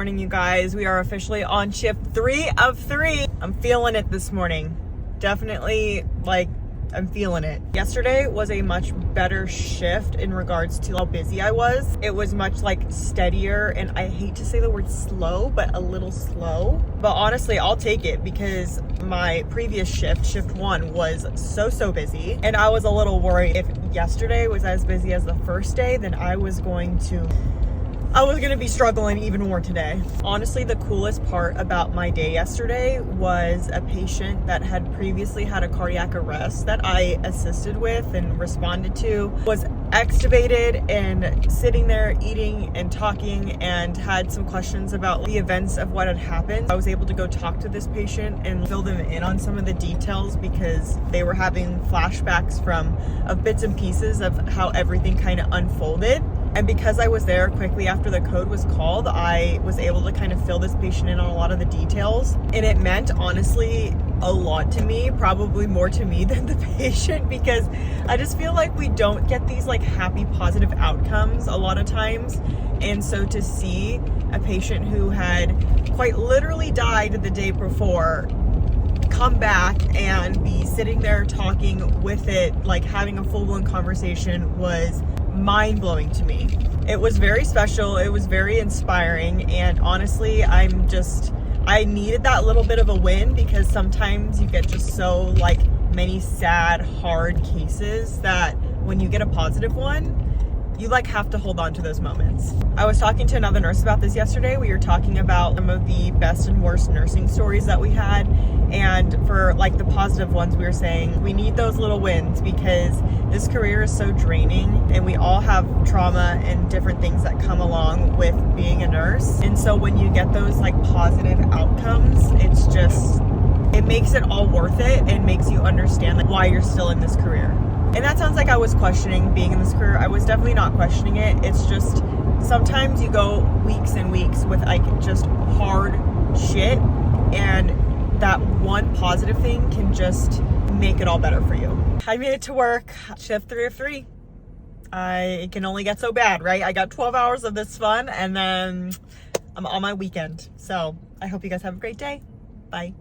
morning, you guys. We are officially on shift 3 of 3. I'm feeling it this morning. Definitely, I'm feeling it. Yesterday was a much better shift in regards to how busy I was. It was much steadier, and I hate to say the word slow, but a little slow. But honestly, I'll take it because my previous shift 1, was so busy. And I was a little worried if yesterday was as busy as the first day, then I was going to be struggling even more today. Honestly, the coolest part about my day yesterday was a patient that had previously had a cardiac arrest that I assisted with and responded to, was extubated and sitting there eating and talking, and had some questions about the events of what had happened. I was able to go talk to this patient and fill them in on some of the details because they were having flashbacks of bits and pieces of how everything kind of unfolded. And because I was there quickly after the code was called, I was able to kind of fill this patient in on a lot of the details. And it meant, honestly, a lot to me, probably more to me than the patient, because I just feel like we don't get these happy, positive outcomes a lot of times. And so to see a patient who had quite literally died the day before come back and be sitting there talking with it, having a full-blown conversation, was mind-blowing to me. It was very special. It was very inspiring. And honestly, I needed that little bit of a win, because sometimes you get just so many sad, hard cases that when you get a positive one, you have to hold on to those moments. I was talking to another nurse about this yesterday. We were talking about some of the best and worst nursing stories that we had. And for the positive ones, we were saying we need those little wins, because this career is so draining and we all have trauma and different things that come along with being a nurse. And so when you get those positive outcomes, it makes it all worth it and makes you understand why you're still in this career. And that sounds like I was questioning being in this career. I was definitely not questioning it. It's just sometimes you go weeks and weeks with just hard shit, and that one positive thing can just make it all better for you. I made it to work, shift 3 of 3. It can only get so bad, right? I got 12 hours of this fun, and then I'm on my weekend. So I hope you guys have a great day. Bye.